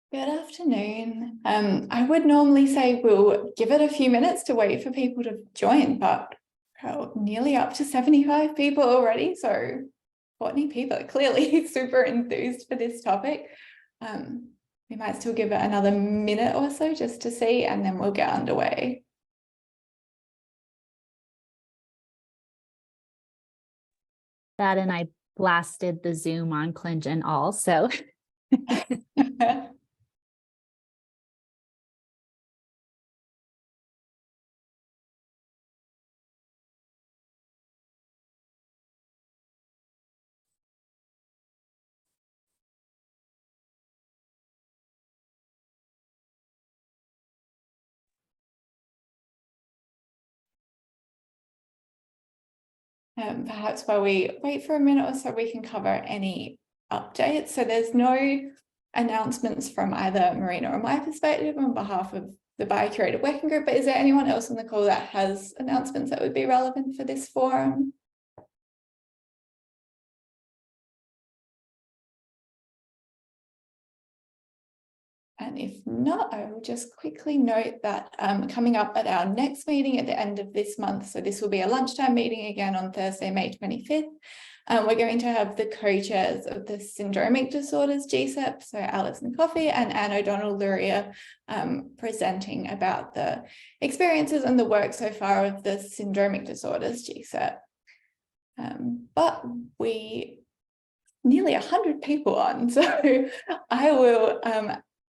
Good afternoon. I would normally say we'll give it a few minutes to wait for people to join, but nearly up to 75 people already. So Courtney, people are clearly super enthused for this topic. We might still give it another minute or so just to see, and then we'll get underway. That, and I blasted the Zoom on ClinGen also. Perhaps while we wait for a minute or so, we can cover any updates. So there's no announcements from either Marina or my perspective on behalf of the Biocurator working group, but is there anyone else on the call that has announcements that would be relevant for this forum? And if not, I will just quickly note that coming up at our next meeting at the end of this month, so this will be a lunchtime meeting again on Thursday, May 25th, we're going to have the co-chairs of the Syndromic Disorders GSEP, so Alison Coffey and Anne O'Donnell-Luria, presenting about the experiences and the work so far of the Syndromic Disorders GSEP. But we nearly 100 people on, so I will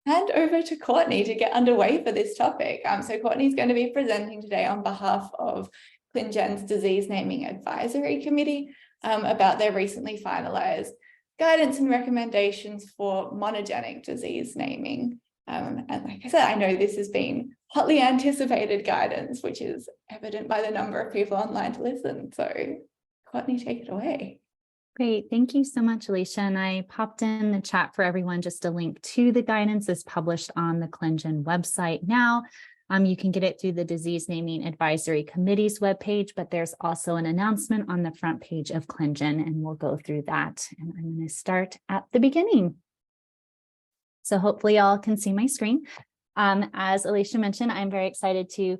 hand over to Courtney to get underway for this topic. So Courtney's going to be presenting today on behalf of ClinGen's Disease Naming Advisory Committee about their recently finalised guidance and recommendations for monogenic disease naming. And like I said, I know this has been hotly anticipated guidance, which is evident by the number of people online to listen. So Courtney, take it away. Great. Thank you so much, Alicia. And I popped in the chat for everyone just a link to the guidance is published on the ClinGen website now. You can get it through the Disease Naming Advisory Committee's webpage, but there's also an announcement on the front page of ClinGen, and we'll go through that. And I'm going to start at the beginning. So hopefully y'all can see my screen. As Alicia mentioned, I'm very excited to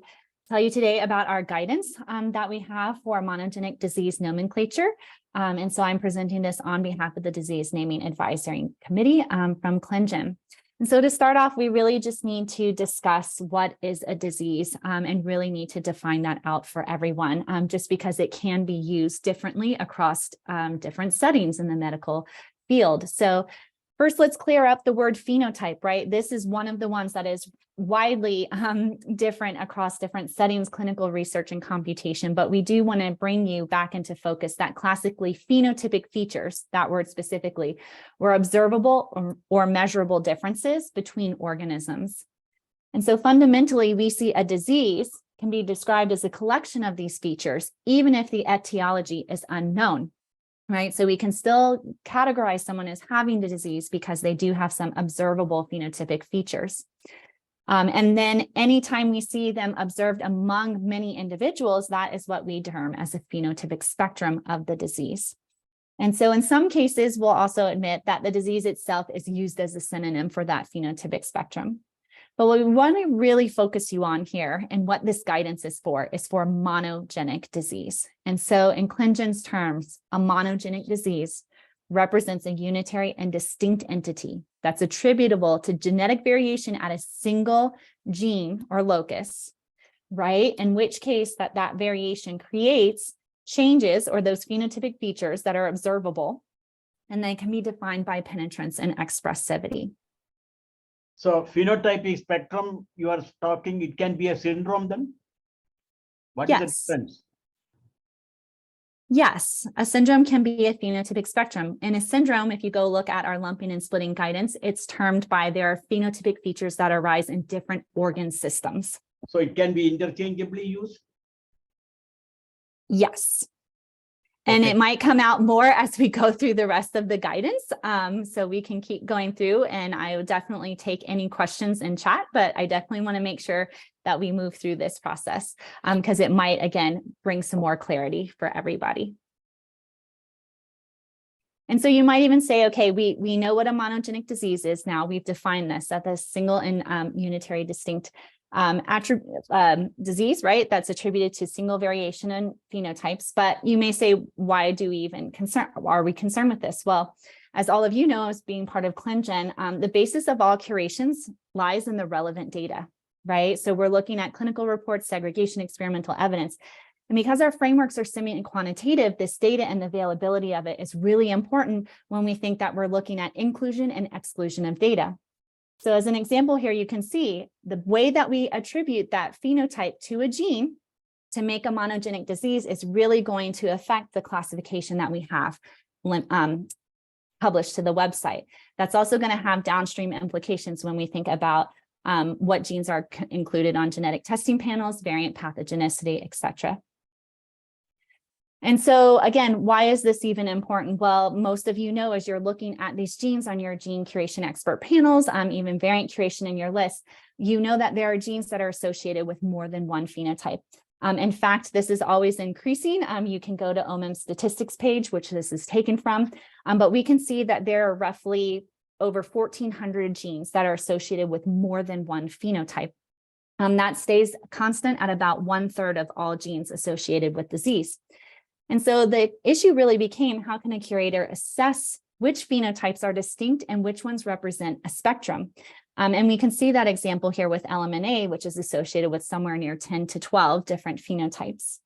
tell you today about our guidance that we have for monogenic disease nomenclature. And so I'm presenting this on behalf of the Disease Naming Advisory Committee from ClinGen. And so to start off, we really just need to discuss what is a disease and really need to define that out for everyone, just because it can be used differently across different settings in the medical field. So first, let's clear up the word phenotype, right? This is one of the ones that is widely different across different settings, clinical research and computation, but we do want to bring you back into focus that classically phenotypic features, that word specifically, were observable or measurable differences between organisms. And so fundamentally, we see a disease can be described as a collection of these features, even if the etiology is unknown. Right, so we can still categorize someone as having the disease because they do have some observable phenotypic features. And then anytime we see them observed among many individuals, that is what we term as a phenotypic spectrum of the disease. And so in some cases, we'll also admit that the disease itself is used as a synonym for that phenotypic spectrum. But what we want to really focus you on here and what this guidance is for monogenic disease. And so in ClinGen's terms, a monogenic disease represents a unitary and distinct entity that's attributable to genetic variation at a single gene or locus, right? In which case that variation creates changes or those phenotypic features that are observable, and they can be defined by penetrance and expressivity. So phenotypic spectrum, you are talking, it can be a syndrome then? What is the difference? Yes, a syndrome can be a phenotypic spectrum. In a syndrome, if you go look at our lumping and splitting guidance, it's termed by their phenotypic features that arise in different organ systems. So it can be interchangeably used? Yes. And it might come out more as we go through the rest of the guidance. So we can keep going through, and I will definitely take any questions in chat, but I definitely want to make sure that we move through this process because it might, again, bring some more clarity for everybody. And so you might even say, okay, we know what a monogenic disease is now. We've defined this at the single and unitary distinct disease, right? That's attributed to single variation in phenotypes. But you may say, why do we even are we concerned with this? Well, as all of you know, as being part of ClinGen, the basis of all curations lies in the relevant data, right? So we're looking at clinical reports, segregation, experimental evidence. And because our frameworks are semi and quantitative, this data and the availability of it is really important when we think that we're looking at inclusion and exclusion of data. So as an example here, you can see the way that we attribute that phenotype to a gene to make a monogenic disease is really going to affect the classification that we have published to the website. That's also going to have downstream implications when we think about what genes are included on genetic testing panels, variant pathogenicity, et cetera. And so again, why is this even important? Well, most of you know, as you're looking at these genes on your gene curation expert panels, even variant curation in your list, you know that there are genes that are associated with more than one phenotype. In fact, this is always increasing. You can go to OMIM's statistics page, which this is taken from, but we can see that there are roughly over 1,400 genes that are associated with more than one phenotype. That stays constant at about 1/3 of all genes associated with disease. And so the issue really became, how can a curator assess which phenotypes are distinct and which ones represent a spectrum? And we can see that example here with LMNA, which is associated with somewhere near 10 to 12 different phenotypes.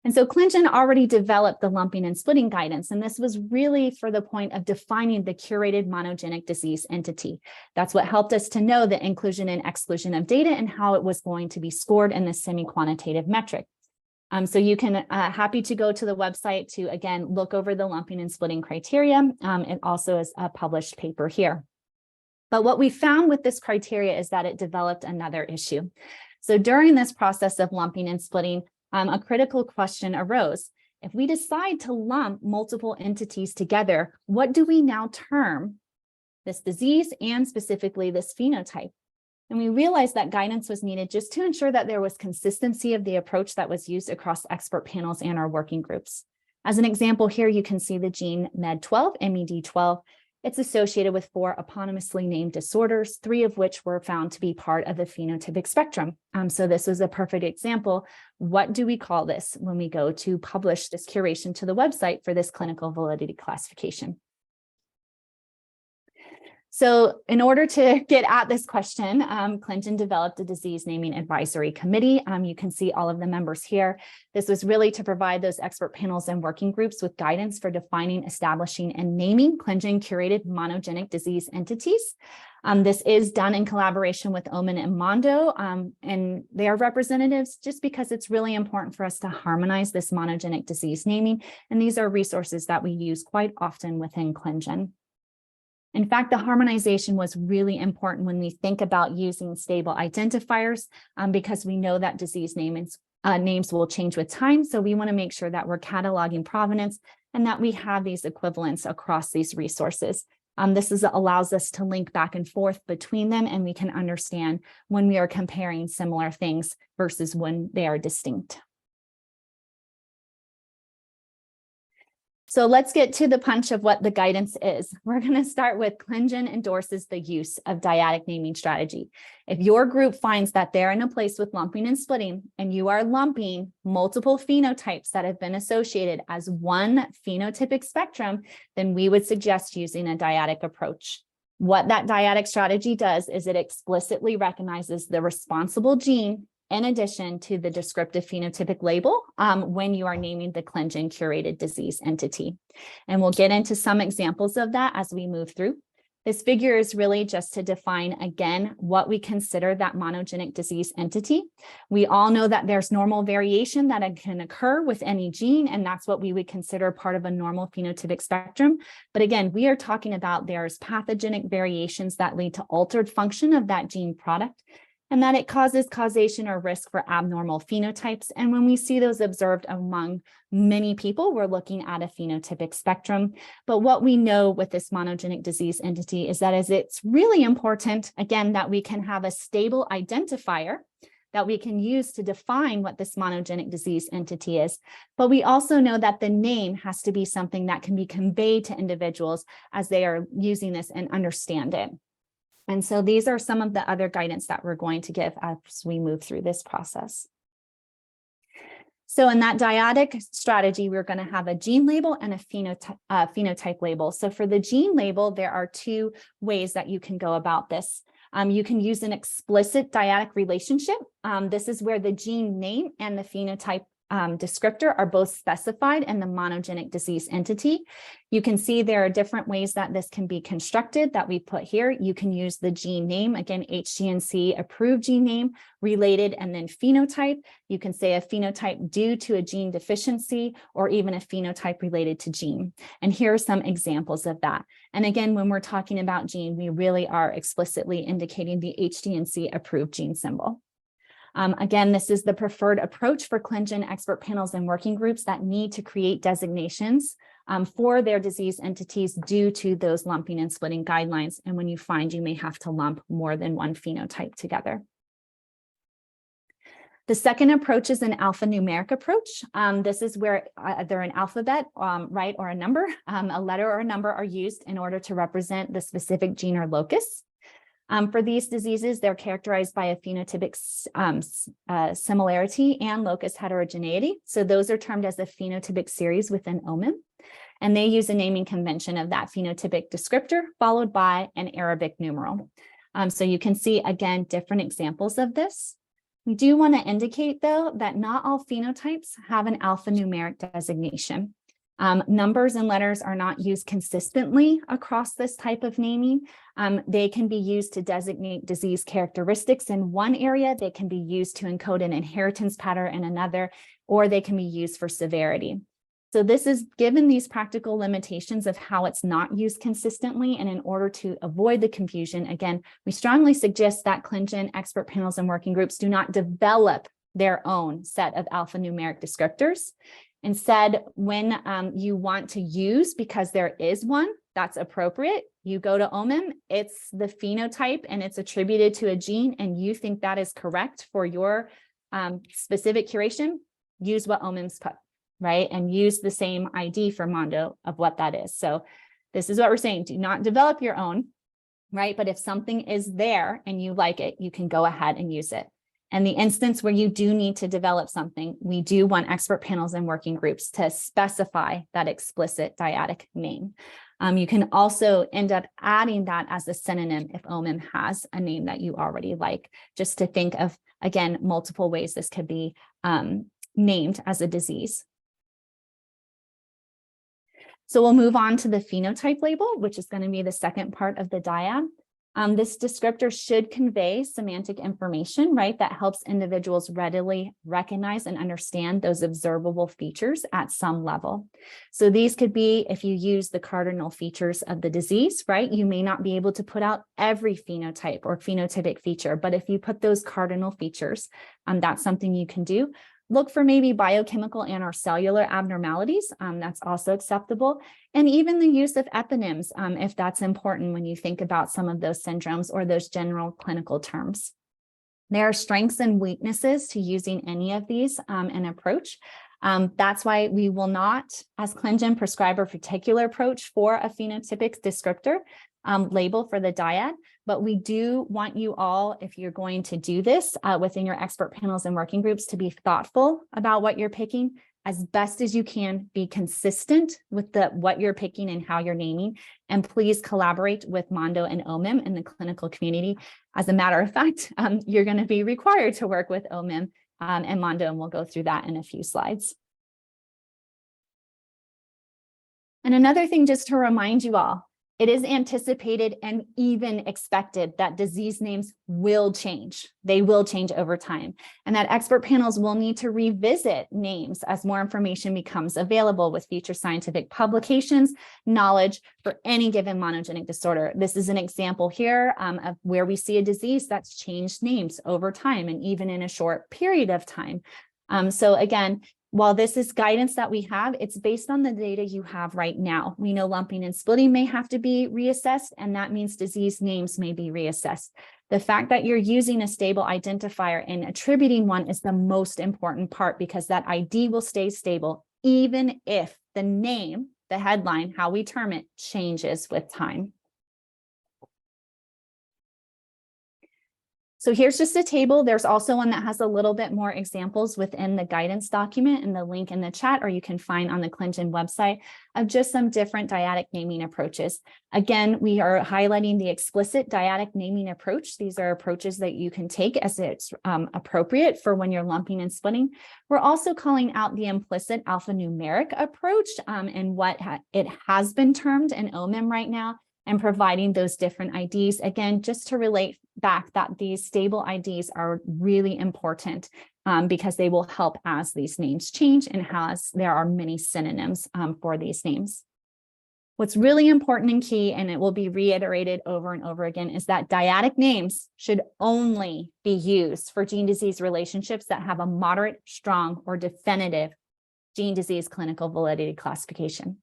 And so ClinGen already developed the lumping and splitting guidance, and this was really for the point of defining the curated monogenic disease entity. That's what helped us to know the inclusion and exclusion of data and how it was going to be scored in the semi-quantitative metric. So you can happy to go to the website to, again, look over the lumping and splitting criteria. It also is a published paper here. But what we found with this criteria is that it developed another issue. So during this process of lumping and splitting, a critical question arose. If we decide to lump multiple entities together, what do we now term this disease and specifically this phenotype? And we realized that guidance was needed just to ensure that there was consistency of the approach that was used across expert panels and our working groups. As an example here, you can see the gene MED12, MED12. It's associated with 4 eponymously named disorders, 3 of which were found to be part of the phenotypic spectrum. So this was a perfect example. What do we call this when we go to publish this curation to the website for this clinical validity classification? So in order to get at this question, ClinGen developed a disease naming advisory committee. You can see all of the members here. This was really to provide those expert panels and working groups with guidance for defining, establishing, and naming ClinGen curated monogenic disease entities. This is done in collaboration with Omen and Mondo, and they are representatives just because it's really important for us to harmonize this monogenic disease naming. And these are resources that we use quite often within ClinGen. In fact, the harmonization was really important when we think about using stable identifiers, because we know that disease names will change with time. So we want to make sure that we're cataloging provenance and that we have these equivalents across these resources. This allows us to link back and forth between them, and we can understand when we are comparing similar things versus when they are distinct. So let's get to the punch of what the guidance is. We're going to start with ClinGen endorses the use of dyadic naming strategy. If your group finds that they're in a place with lumping and splitting, and you are lumping multiple phenotypes that have been associated as one phenotypic spectrum, then we would suggest using a dyadic approach. What that dyadic strategy does is it explicitly recognizes the responsible gene in addition to the descriptive phenotypic label when you are naming the ClinGen curated disease entity. And we'll get into some examples of that as we move through. This figure is really just to define, again, what we consider that monogenic disease entity. We all know that there's normal variation that can occur with any gene, and that's what we would consider part of a normal phenotypic spectrum. But again, we are talking about there's pathogenic variations that lead to altered function of that gene product, and that it causes causation or risk for abnormal phenotypes. And when we see those observed among many people, we're looking at a phenotypic spectrum. But what we know with this monogenic disease entity is that it's really important, again, that we can have a stable identifier that we can use to define what this monogenic disease entity is. But we also know that the name has to be something that can be conveyed to individuals as they are using this and understand it. And so these are some of the other guidance that we're going to give as we move through this process. So in that dyadic strategy, we're going to have a gene label and a phenotype label. So for the gene label, there are two ways that you can go about this. You can use an explicit dyadic relationship. This is where the gene name and the phenotype descriptor are both specified in the monogenic disease entity. You can see there are different ways that this can be constructed that we put here. You can use the gene name, again, HGNC approved gene name, related, and then phenotype. You can say a phenotype due to a gene deficiency, or even a phenotype related to gene. And here are some examples of that. And again, when we're talking about gene, we really are explicitly indicating the HGNC approved gene symbol. Again, this is the preferred approach for ClinGen expert panels and working groups that need to create designations for their disease entities due to those lumping and splitting guidelines. And when you find you may have to lump more than one phenotype together. The second approach is an alphanumeric approach. This is where either an alphabet, right, or a number, a letter or a number are used in order to represent the specific gene or locus. For these diseases, they're characterized by a phenotypic similarity and locus heterogeneity. So those are termed as a phenotypic series within OMIM. And they use a naming convention of that phenotypic descriptor followed by an Arabic numeral. So you can see, again, different examples of this. We do want to indicate, though, that not all phenotypes have an alphanumeric designation. Numbers and letters are not used consistently across this type of naming. They can be used to designate disease characteristics in one area. They can be used to encode an inheritance pattern in another, or they can be used for severity. So this is given these practical limitations of how it's not used consistently, and in order to avoid the confusion, again, we strongly suggest that ClinGen expert panels and working groups do not develop their own set of alphanumeric descriptors. Instead, when you want to use, because there is one that's appropriate, you go to OMIM, it's the phenotype and it's attributed to a gene, and you think that is correct for your specific curation, use what OMIM's put, right? And use the same ID for Mondo of what that is. So this is what we're saying, do not develop your own, right? But if something is there and you like it, you can go ahead and use it. And the instance where you do need to develop something, we do want expert panels and working groups to specify that explicit dyadic name. You can also end up adding that as a synonym if OMIM has a name that you already like, just to think of, again, multiple ways this could be named as a disease. So we'll move on to the phenotype label, which is going to be the second part of the dyad. This descriptor should convey semantic information, right, that helps individuals readily recognize and understand those observable features at some level. So these could be, if you use the cardinal features of the disease, right, you may not be able to put out every phenotype or phenotypic feature, but if you put those cardinal features, that's something you can do. Look for maybe biochemical and or cellular abnormalities. That's also acceptable. And even the use of eponyms, if that's important when you think about some of those syndromes or those general clinical terms. There are strengths and weaknesses to using any of these in approach. That's why we will not, as ClinGen, prescribe a particular approach for a phenotypic descriptor label for the dyad, but we do want you all, if you're going to do this within your expert panels and working groups, to be thoughtful about what you're picking as best as you can, be consistent with what you're picking and how you're naming, and please collaborate with Mondo and OMIM in the clinical community. As a matter of fact, you're going to be required to work with OMIM and Mondo, and we'll go through that in a few slides. And another thing, just to remind you all, it is anticipated and even expected that disease names will change. They will change over time, and that expert panels will need to revisit names as more information becomes available with future scientific publications, knowledge for any given monogenic disorder. This is an example here of where we see a disease that's changed names over time and even in a short period of time. So again, While this is guidance that we have, it's based on the data you have right now. We know lumping and splitting may have to be reassessed, and that means disease names may be reassessed. The fact that you're using a stable identifier and attributing one is the most important part, because that ID will stay stable even if the name, the headline, how we term it, changes with time. So here's just a table. There's also one that has a little bit more examples within the guidance document and the link in the chat, or you can find on the ClinGen website, of just some different dyadic naming approaches. Again, we are highlighting the explicit dyadic naming approach. These are approaches that you can take as it's appropriate for when you're lumping and splitting. We're also calling out the implicit alphanumeric approach and what it has been termed in OMIM right now, and providing those different IDs. Again, just to relate back that these stable IDs are really important because they will help as these names change and as there are many synonyms for these names. What's really important and key, and it will be reiterated over and over again, is that dyadic names should only be used for gene disease relationships that have a moderate, strong, or definitive gene disease clinical validity classification.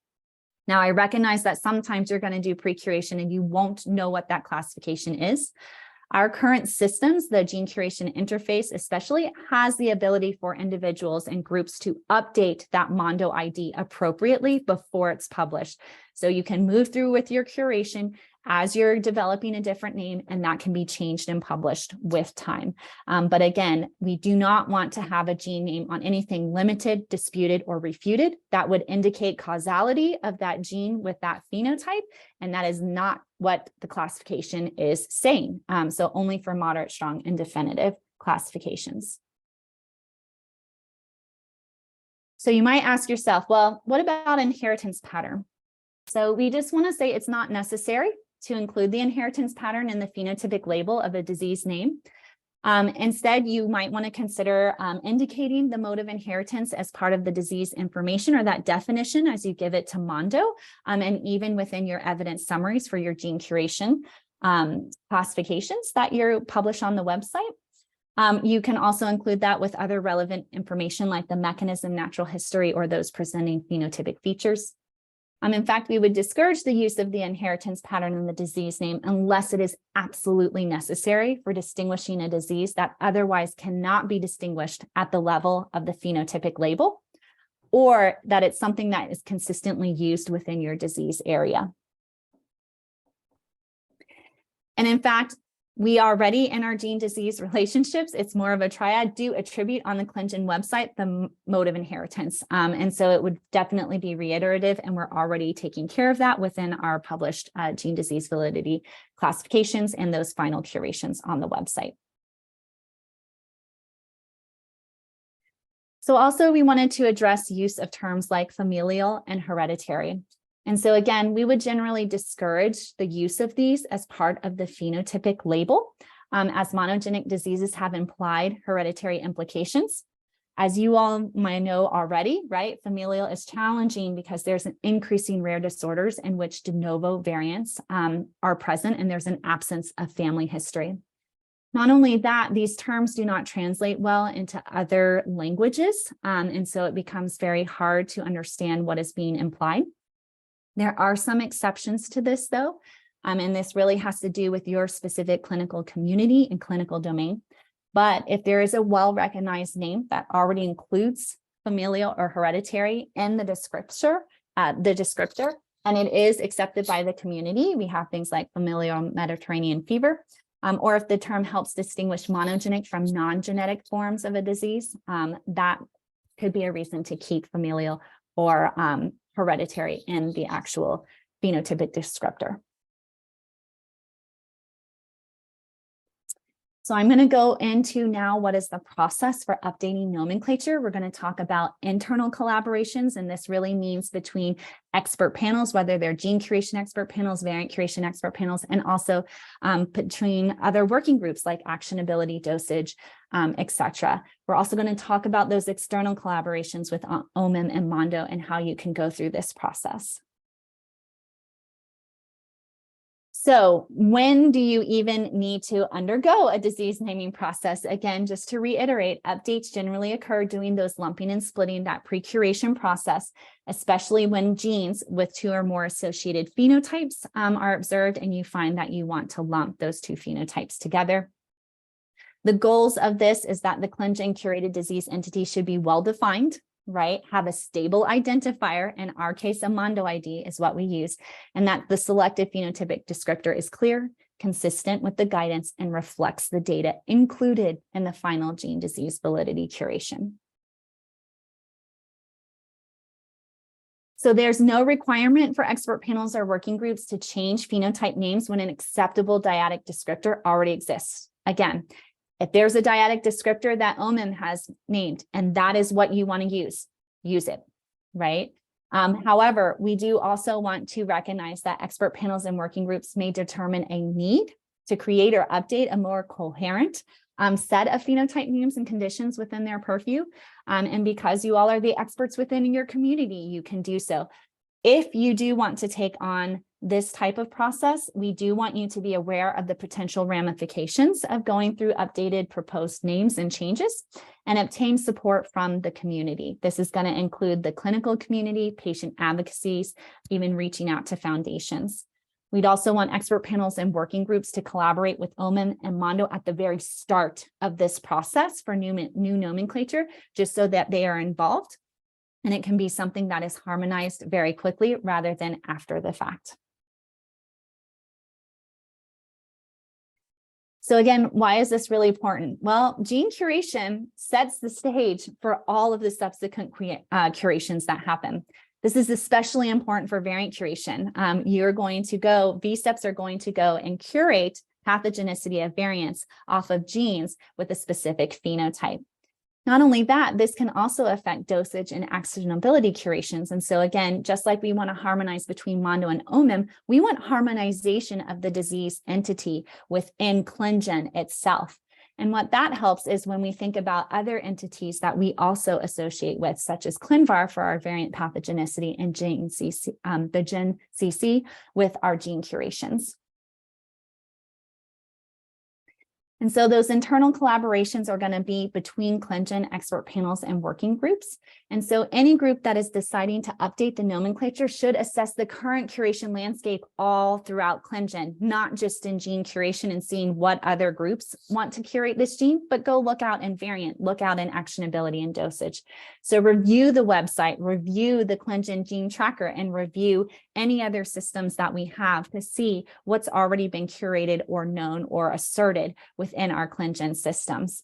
Now, I recognize that sometimes you're going to do pre-curation and you won't know what that classification is. Our current systems, the gene curation interface especially, has the ability for individuals and groups to update that Mondo ID appropriately before it's published. So you can move through with your curation as you're developing a different name, and that can be changed and published with time. But again, we do not want to have a gene name on anything limited, disputed, or refuted. That would indicate causality of that gene with that phenotype, and that is not what the classification is saying. So only for moderate, strong, and definitive classifications. So you might ask yourself, well, what about inheritance pattern? So we just want to say it's not necessary to include the inheritance pattern in the phenotypic label of a disease name. Instead, you might want to consider indicating the mode of inheritance as part of the disease information, or that definition as you give it to Mondo, and even within your evidence summaries for your gene curation classifications that you publish on the website. You can also include that with other relevant information like the mechanism, natural history, or those presenting phenotypic features. In fact, we would discourage the use of the inheritance pattern in the disease name unless it is absolutely necessary for distinguishing a disease that otherwise cannot be distinguished at the level of the phenotypic label, or that it's something that is consistently used within your disease area. And in fact, we already in our gene disease relationships, it's more of a triad, do attribute on the ClinGen website the mode of inheritance. And so it would definitely be reiterative, and we're already taking care of that within our published gene disease validity classifications and those final curations on the website. So also we wanted to address use of terms like familial and hereditary. And so again, we would generally discourage the use of these as part of the phenotypic label, as monogenic diseases have implied hereditary implications. As you all might know already, right, familial is challenging because there's an increasing rare disorders in which de novo variants are present, and there's an absence of family history. Not only that, these terms do not translate well into other languages, and so it becomes very hard to understand what is being implied. There are some exceptions to this, though, and this really has to do with your specific clinical community and clinical domain. But if there is a well-recognized name that already includes familial or hereditary in the descriptor, and it is accepted by the community, we have things like familial Mediterranean fever, or if the term helps distinguish monogenic from non-genetic forms of a disease, that could be a reason to keep familial or hereditary in the actual phenotypic descriptor. So I'm going to go into now what is the process for updating nomenclature. We're going to talk about internal collaborations, and this really means between expert panels, whether they're gene curation expert panels, variant curation expert panels, and also between other working groups like actionability, dosage, etc. We're also going to talk about those external collaborations with OMIM and Mondo and how you can go through this process. So when do you even need to undergo a disease naming process? Again, just to reiterate, updates generally occur doing those lumping and splitting, that pre-curation process, especially when genes with 2 or more associated phenotypes are observed and you find that you want to lump those 2 phenotypes together. The goals of this is that the ClinGen curated disease entity should be well-defined, right? Have a stable identifier. In our case, a Mondo ID is what we use, and that the selected phenotypic descriptor is clear, consistent with the guidance, and reflects the data included in the final gene disease validity curation. So there's no requirement for expert panels or working groups to change phenotype names when an acceptable dyadic descriptor already exists. Again, if there's a dyadic descriptor that OMIM has named, and that is what you want to use it, right? However, we do also want to recognize that expert panels and working groups may determine a need to create or update a more coherent set of phenotype names and conditions within their purview. And because you all are the experts within your community, you can do so. If you do want to take on this type of process, we do want you to be aware of the potential ramifications of going through updated proposed names and changes, and obtain support from the community. This is going to include the clinical community, patient advocacies, even reaching out to foundations. We'd also want expert panels and working groups to collaborate with OMIM and Mondo at the very start of this process for new nomenclature, just so that they are involved. And it can be something that is harmonized very quickly rather than after the fact. So again, why is this really important? Well, gene curation sets the stage for all of the subsequent curations that happen. This is especially important for variant curation. V-steps are going to go and curate pathogenicity of variants off of genes with a specific phenotype. Not only that, this can also affect dosage and actionability curations. And so again, just like we want to harmonize between Mondo and OMIM, we want harmonization of the disease entity within ClinGen itself. And what that helps is when we think about other entities that we also associate with, such as ClinVar for our variant pathogenicity and the Gen CC with our gene curations. And so those internal collaborations are going to be between ClinGen expert panels and working groups. And so any group that is deciding to update the nomenclature should assess the current curation landscape all throughout ClinGen, not just in gene curation and seeing what other groups want to curate this gene, but go look out in variant, look out in actionability and dosage. So review the website, review the ClinGen gene tracker, and review any other systems that we have to see what's already been curated or known or asserted within our ClinGen systems.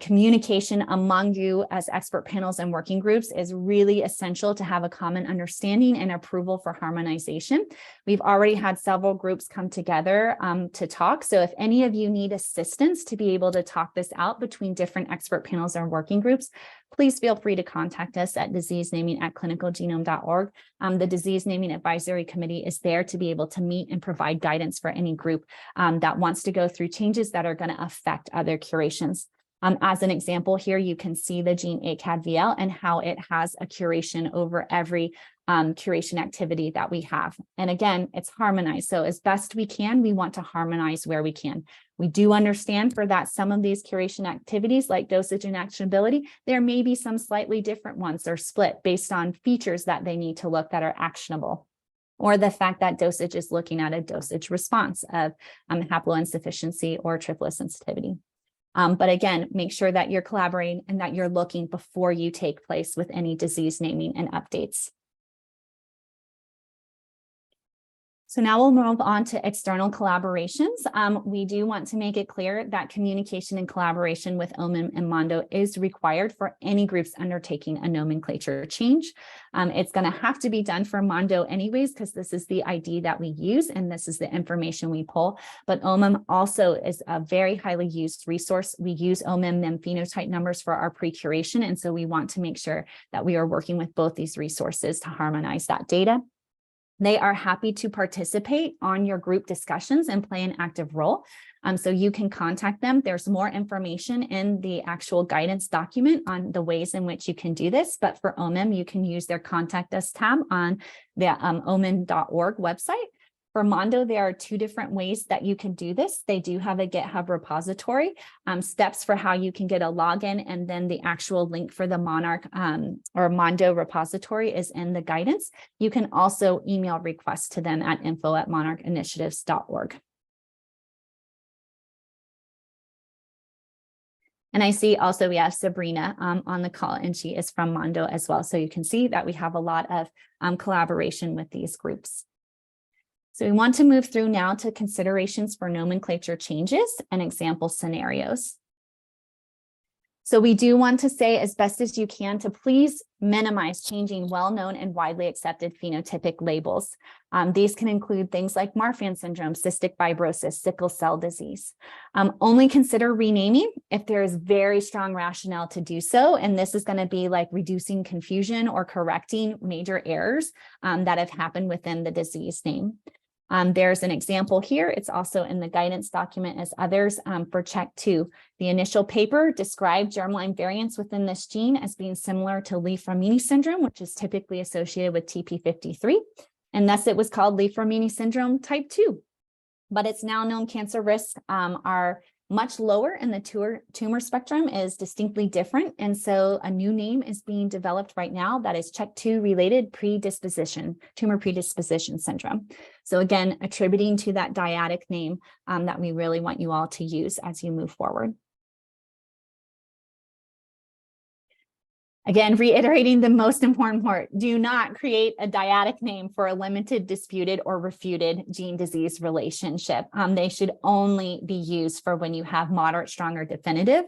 Communication among you as expert panels and working groups is really essential to have a common understanding and approval for harmonization. We've already had several groups come together to talk. So if any of you need assistance to be able to talk this out between different expert panels or working groups, please feel free to contact us at diseasenaming@clinicalgenome.org. The Disease Naming Advisory Committee is there to be able to meet and provide guidance for any group that wants to go through changes that are going to affect other curations. As an example here, you can see the gene ACAD-VL and how it has a curation over every curation activity that we have. And again, it's harmonized. So as best we can, we want to harmonize where we can. We do understand for that some of these curation activities like dosage and actionability, there may be some slightly different ones or split based on features that they need to look that are actionable, or the fact that dosage is looking at a dosage response of haploinsufficiency or triplet sensitivity. But again, make sure that you're collaborating and that you're looking before you take place with any disease naming and updates. So now we'll move on to external collaborations. We do want to make it clear that communication and collaboration with OMIM and Mondo is required for any groups undertaking a nomenclature change. It's going to have to be done for Mondo anyways, because this is the ID that we use and this is the information we pull. But OMIM also is a very highly used resource. We use OMIM and phenotype numbers for our pre-curation, and so we want to make sure that we are working with both these resources to harmonize that data. They are happy to participate on your group discussions and play an active role. So you can contact them. There's more information in the actual guidance document on the ways in which you can do this. But for OMIM, you can use their Contact Us tab on the omim.org website. For Mondo, there are two different ways that you can do this. They do have a GitHub repository, steps for how you can get a login, and then the actual link for the Monarch or Mondo repository is in the guidance. You can also email requests to them at info@monarchinitiatives.org. And I see also we have Sabrina on the call, and she is from Mondo as well. So you can see that we have a lot of collaboration with these groups. So we want to move through now to considerations for nomenclature changes and example scenarios. So we do want to say as best as you can to please minimize changing well-known and widely accepted phenotypic labels. These can include things like Marfan syndrome, cystic fibrosis, sickle cell disease. Only consider renaming if there is very strong rationale to do so. And this is going to be like reducing confusion or correcting major errors that have happened within the disease name. There's an example here. It's also in the guidance document as others for check 2. The initial paper described germline variants within this gene as being similar to Li-Fraumeni syndrome, which is typically associated with TP53. And thus it was called Li-Fraumeni syndrome type 2. But it's now known cancer risks are much lower and the tumor spectrum is distinctly different. And so a new name is being developed right now that is CHEK2 related tumor predisposition syndrome. So again, attributing to that dyadic name that we really want you all to use as you move forward. Again, reiterating the most important part, do not create a dyadic name for a limited, disputed, or refuted gene disease relationship. They should only be used for when you have moderate, strong, or definitive.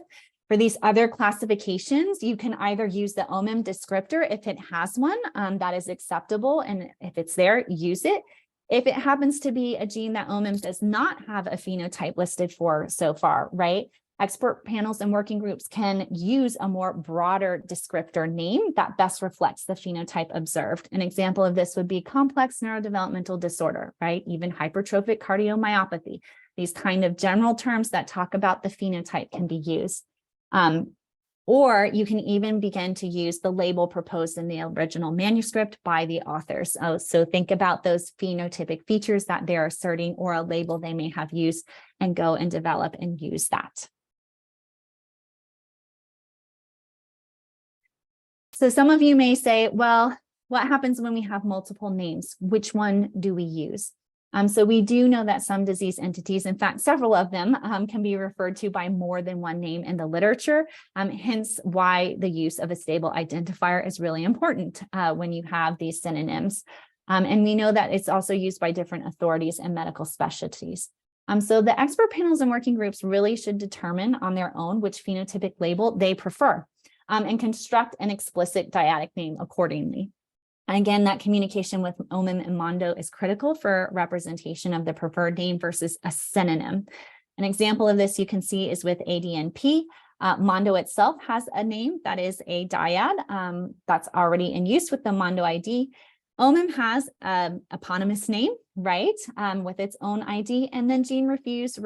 For these other classifications, you can either use the OMIM descriptor if it has one that is acceptable, and if it's there, use it. If it happens to be a gene that OMIM does not have a phenotype listed for so far, right? Expert panels and working groups can use a more broader descriptor name that best reflects the phenotype observed. An example of this would be complex neurodevelopmental disorder, right? Even hypertrophic cardiomyopathy. These kind of general terms that talk about the phenotype can be used. Or you can even begin to use the label proposed in the original manuscript by the authors. So think about those phenotypic features that they're asserting or a label they may have used and go and develop and use that. So some of you may say, well, what happens when we have multiple names? Which one do we use? So we do know that some disease entities, in fact, several of them can be referred to by more than one name in the literature, hence why the use of a stable identifier is really important when you have these synonyms. And we know that it's also used by different authorities and medical specialties. So the expert panels and working groups really should determine on their own which phenotypic label they prefer. And construct an explicit dyadic name accordingly. And again, that communication with OMIM and Mondo is critical for representation of the preferred name versus a synonym. An example of this you can see is with ADNP. Mondo itself has a name that is a dyad that's already in use with the Mondo ID. OMIM has an eponymous name, right, with its own ID, and then Gene Refuse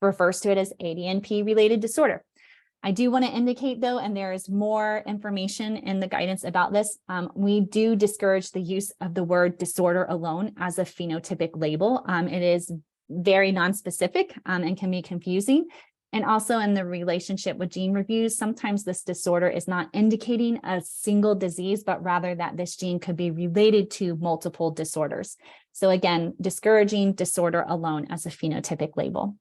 refers to it as ADNP-related disorder. I do want to indicate, though, and there is more information in the guidance about this, we do discourage the use of the word disorder alone as a phenotypic label. It is very nonspecific and can be confusing. And also in the relationship with gene reviews, sometimes this disorder is not indicating a single disease, but rather that this gene could be related to multiple disorders. So again, discouraging disorder alone as a phenotypic label.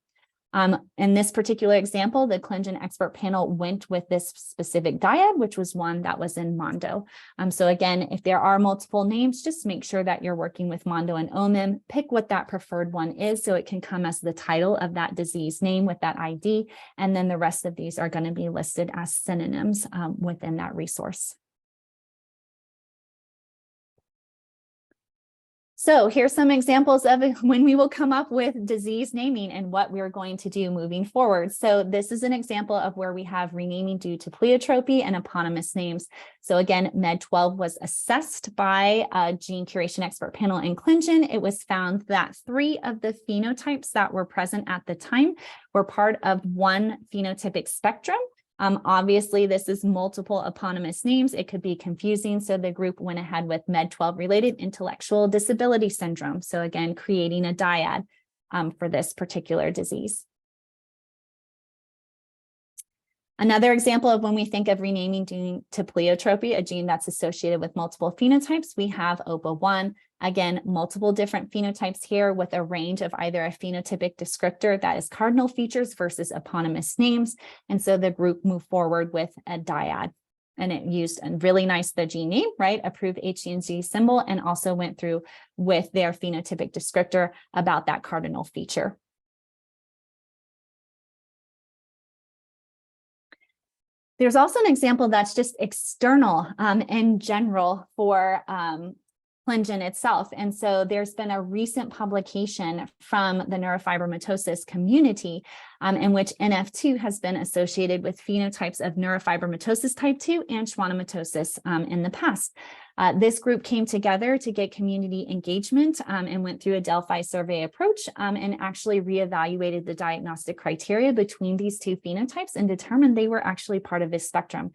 In this particular example, the ClinGen expert panel went with this specific dyad, which was one that was in Mondo. So again, if there are multiple names, just make sure that you're working with Mondo and OMIM, pick what that preferred one is so it can come as the title of that disease name with that ID. And then the rest of these are going to be listed as synonyms within that resource. So here's some examples of when we will come up with disease naming and what we're going to do moving forward. So this is an example of where we have renaming due to pleiotropy and eponymous names. So again, Med12 was assessed by a gene curation expert panel in ClinGen. It was found that 3 of the phenotypes that were present at the time were part of one phenotypic spectrum. Obviously, this is multiple eponymous names. It could be confusing. So the group went ahead with MED12 related intellectual disability syndrome. So again, creating a dyad for this particular disease. Another example of when we think of renaming gene to pleiotropy, a gene that's associated with multiple phenotypes, we have OPA1. Again, multiple different phenotypes here with a range of either a phenotypic descriptor that is cardinal features versus eponymous names. And so the group moved forward with a dyad. And it used a really nice, the gene name, right? Approved HGNG symbol, and also went through with their phenotypic descriptor about that cardinal feature. There's also an example that's just external in general for ClinGen itself. And so there's been a recent publication from the neurofibromatosis community in which NF2 has been associated with phenotypes of neurofibromatosis type 2 and schwannomatosis in the past. This group came together to get community engagement and went through a Delphi survey approach and actually reevaluated the diagnostic criteria between these two phenotypes and determined they were actually part of this spectrum.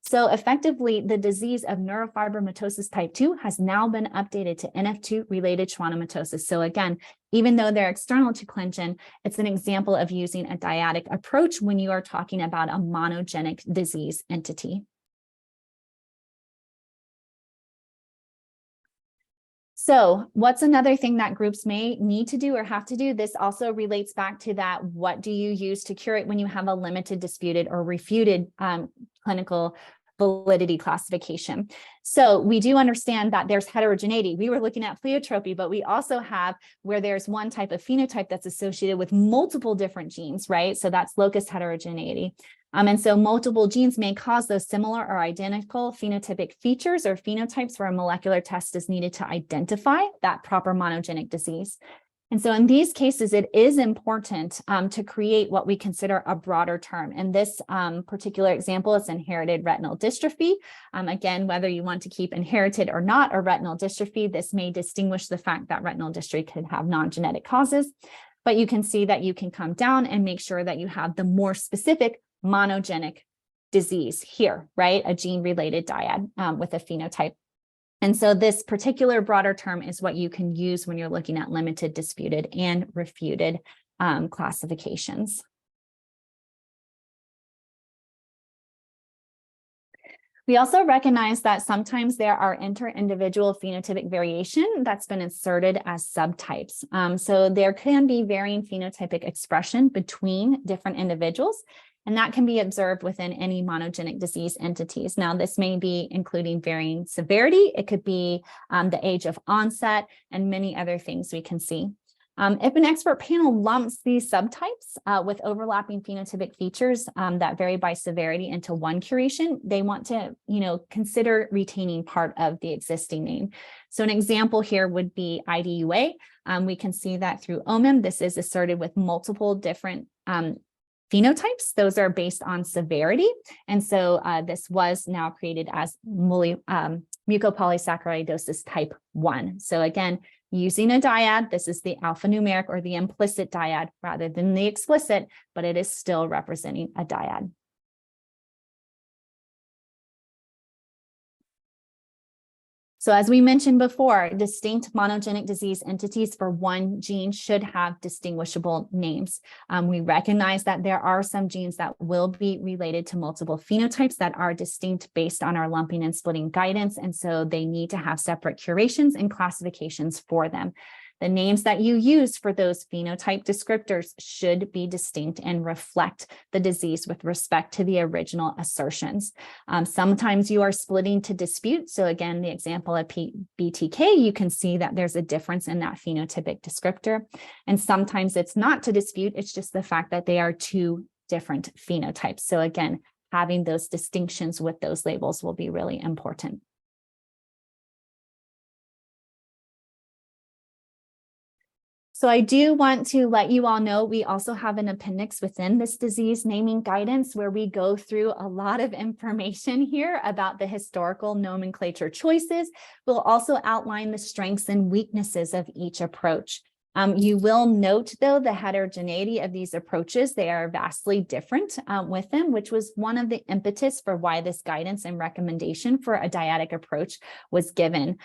So effectively, the disease of neurofibromatosis type 2 has now been updated to NF2 related schwannomatosis. So again, even though they're external to ClinGen, it's an example of using a dyadic approach when you are talking about a monogenic disease entity. So what's another thing that groups may need to do or have to do? This also relates back to that, what do you use to curate when you have a limited, disputed, or refuted clinical validity classification? So we do understand that there's heterogeneity. We were looking at pleiotropy, but we also have where there's one type of phenotype that's associated with multiple different genes, right? So that's locus heterogeneity. And so multiple genes may cause those similar or identical phenotypic features or phenotypes where a molecular test is needed to identify that proper monogenic disease. And so in these cases, it is important to create what we consider a broader term. In this particular example, it's inherited retinal dystrophy. Again, whether you want to keep inherited or not or retinal dystrophy, this may distinguish the fact that retinal dystrophy could have non-genetic causes. But you can see that you can come down and make sure that you have the more specific monogenic disease here, right? A gene-related dyad with a phenotype. And so this particular broader term is what you can use when you're looking at limited, disputed, and refuted classifications. We also recognize that sometimes there are inter-individual phenotypic variation that's been inserted as subtypes. So there can be varying phenotypic expression between different individuals, and that can be observed within any monogenic disease entities. Now, this may be including varying severity. It could be the age of onset and many other things we can see. If an expert panel lumps these subtypes with overlapping phenotypic features that vary by severity into one curation, they want to, consider retaining part of the existing name. So an example here would be IDUA. We can see that through OMIM, this is asserted with multiple different phenotypes. Those are based on severity. And so this was now created as mucopolysaccharidosis type 1. So again, using a dyad, this is the alphanumeric or the implicit dyad rather than the explicit, but it is still representing a dyad. So as we mentioned before, distinct monogenic disease entities for one gene should have distinguishable names. We recognize that there are some genes that will be related to multiple phenotypes that are distinct based on our lumping and splitting guidance, and so they need to have separate curations and classifications for them. The names that you use for those phenotype descriptors should be distinct and reflect the disease with respect to the original assertions. Sometimes you are splitting to dispute. So again, the example of BTK, you can see that there's a difference in that phenotypic descriptor. And sometimes it's not to dispute, it's just the fact that they are two different phenotypes. So again, having those distinctions with those labels will be really important. So I do want to let you all know we also have an appendix within this disease naming guidance where we go through a lot of information here about the historical nomenclature choices. We'll also outline the strengths and weaknesses of each approach. You will note, though, the heterogeneity of these approaches. They are vastly different with them, which was one of the impetus for why this guidance and recommendation for a dyadic approach was given,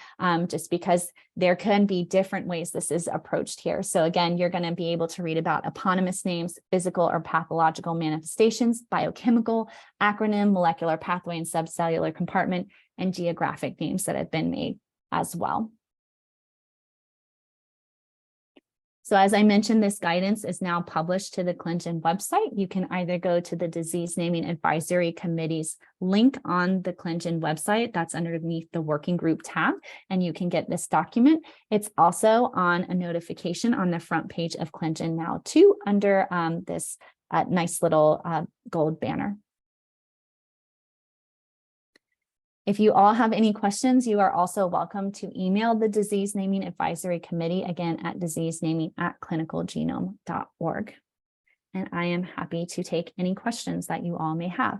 just because there can be different ways this is approached here. So again, you're going to be able to read about eponymous names, physical or pathological manifestations, biochemical, acronym, molecular pathway and subcellular compartment, and geographic names that have been made as well. So as I mentioned, this guidance is now published to the ClinGen website. You can either go to the Disease Naming Advisory Committee's link on the ClinGen website. That's underneath the Working Group tab, and you can get this document. It's also on a notification on the front page of ClinGen now too, under this nice little gold banner. If you all have any questions, you are also welcome to email the Disease Naming Advisory Committee, again, at diseasenaming@clinicalgenome.org. And I am happy to take any questions that you all may have.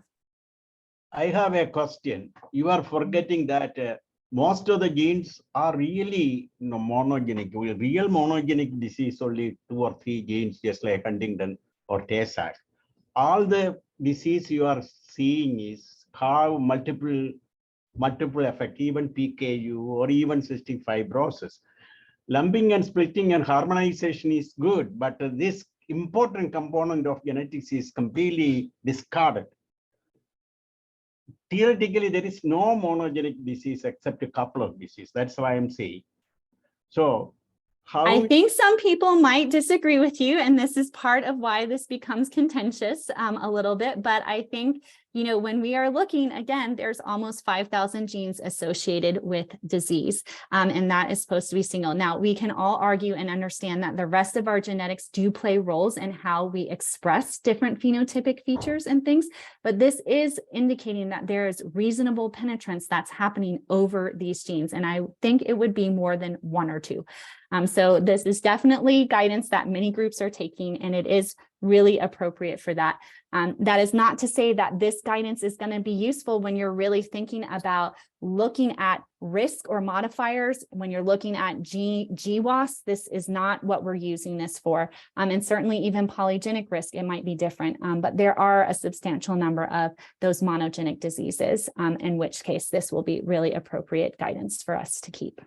I have a question. You are forgetting that most of the genes are really monogenic. Real monogenic disease, only 2 or 3 genes, just like Huntington or Tay-Sachs. All the disease you are seeing is have multiple effect, even PKU or even cystic fibrosis. Lumping and splitting and harmonization is good, but this important component of genetics is completely discarded. Theoretically, there is no monogenic disease except a couple of diseases. That's why I'm saying. So I think some people might disagree with you, and this is part of why this becomes contentious a little bit. But I think, you know, when we are looking, again, there's almost 5,000 genes associated with disease, and that is supposed to be single. Now, we can all argue and understand that the rest of our genetics do play roles in how we express different phenotypic features and things, but this is indicating that there is reasonable penetrance that's happening over these genes, and I think it would be more than 1 or 2. So this is definitely guidance that many groups are taking, and it is really appropriate for that. That is not to say that this guidance is going to be useful when you're really thinking about looking at risk or modifiers. When you're looking at GWAS, this is not what we're using this for. And certainly even polygenic risk, it might be different. But there are a substantial number of those monogenic diseases, in which case this will be really appropriate guidance for us to keep.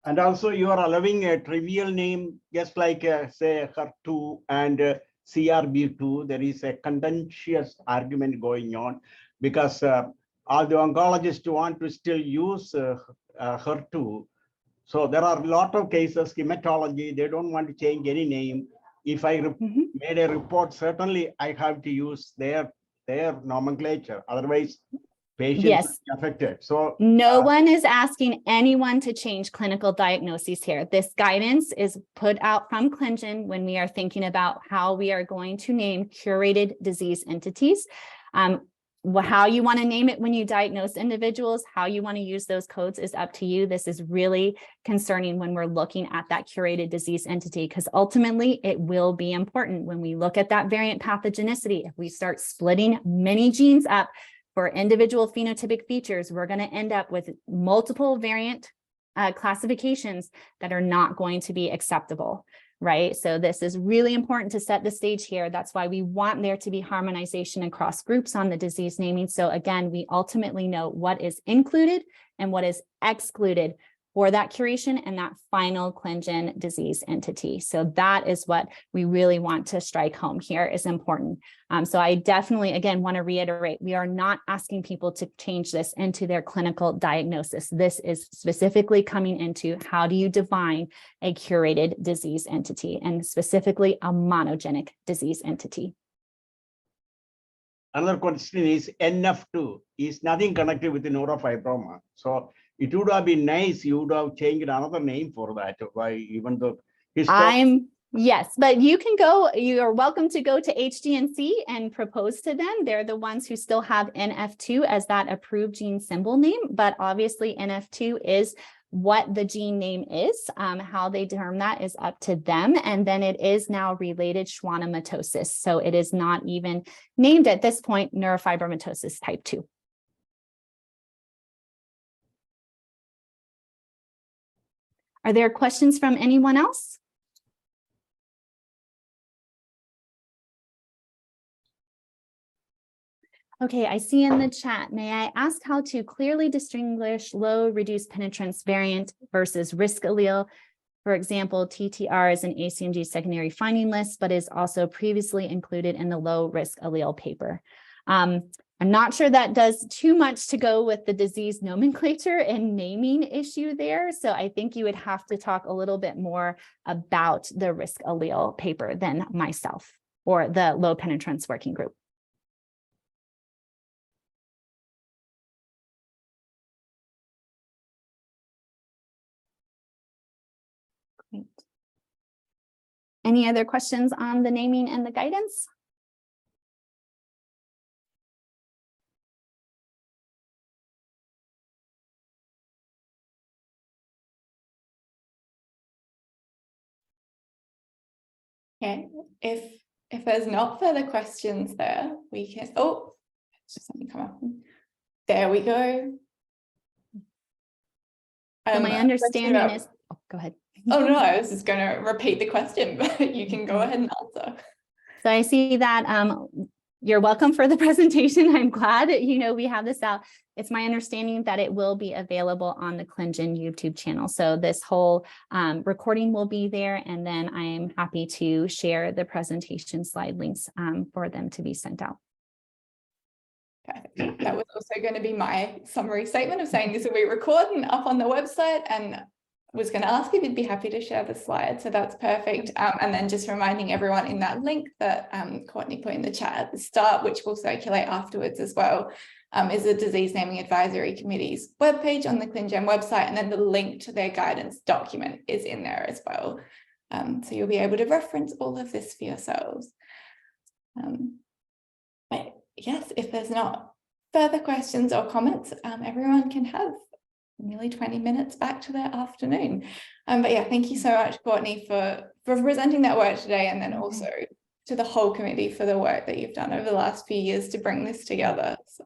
And also you are allowing a trivial name, just like say HER2 and CRB2. There is a contentious argument going on because all the oncologists want to still use HER2. So there are a lot of cases, hematology, they don't want to change any name. If I made a report, certainly I have to use their nomenclature. Otherwise, patients are affected. So no one is asking anyone to change clinical diagnoses here. This guidance is put out from ClinGen when we are thinking about how we are going to name curated disease entities. How you want to name it when you diagnose individuals, how you want to use those codes is up to you. This is really concerning when we're looking at that curated disease entity, because ultimately it will be important when we look at that variant pathogenicity. If we start splitting many genes up for individual phenotypic features, we're going to end up with multiple variant classifications that are not going to be acceptable, right? So this is really important to set the stage here. That's why we want there to be harmonization across groups on the disease naming. So again, we ultimately know what is included and what is excluded for that curation and that final ClinGen disease entity. So that is what we really want to strike home here is important. So I definitely, again, want to reiterate, we are not asking people to change this into their clinical diagnosis. This is specifically coming into how do you define a curated disease entity, and specifically a monogenic disease entity. Another question is NF2 is nothing connected with the neurofibroma. So it would have been nice, you would have changed another name for that. Why, even though yes, but you are welcome to go to HDNC and propose to them. They're the ones who still have NF2 as that approved gene symbol name, but obviously NF2 is what the gene name is. How they determine that is up to them. And then it is now related schwannomatosis. So it is not even named at this point neurofibromatosis type 2. Are there questions from anyone else? Okay, I see in the chat, may I ask how to clearly distinguish low reduced penetrance variant versus risk allele? For example, TTR is an ACMG secondary finding list, but is also previously included in the low risk allele paper. I'm not sure that does too much to go with the disease nomenclature and naming issue there. So I think you would have to talk a little bit more about the risk allele paper than myself or the low penetrance working group. Great. Any other questions on the naming and the guidance? Okay, if there's not further questions there, we can, oh, it's just something come up. There we go. So my understanding is, oh, go ahead. Oh no, I was just going to repeat the question, but you can go ahead and answer. So I see that you're welcome for the presentation. I'm glad we have this out. It's my understanding that it will be available on the ClinGen YouTube channel. So this whole recording will be there, and then I am happy to share the presentation slide links for them to be sent out. Perfect. That was also going to be my summary statement of saying this will be recorded and up on the website, and was going to ask if you'd be happy to share the slides. So that's perfect. And then just reminding everyone in that link that Courtney put in the chat at the start, which will circulate afterwards as well, is the Disease Naming Advisory Committee's webpage on the ClinGen website. And then the link to their guidance document is in there as well. So you'll be able to reference all of this for yourselves. But yes, if there's not further questions or comments, everyone can have nearly 20 minutes back to their afternoon. But yeah, thank you so much, Courtney, for presenting that work today, and then also to the whole committee for the work that you've done over the last few years to bring this together. So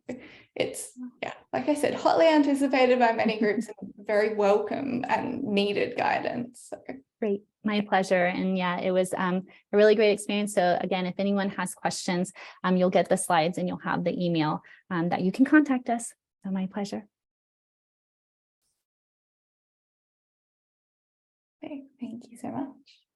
it's, yeah, like I said, hotly anticipated by many groups and very welcome and needed guidance. So. Great, my pleasure. And yeah, it was a really great experience. So again, if anyone has questions, you'll get the slides and you'll have the email that you can contact us. So my pleasure. Okay, thank you so much.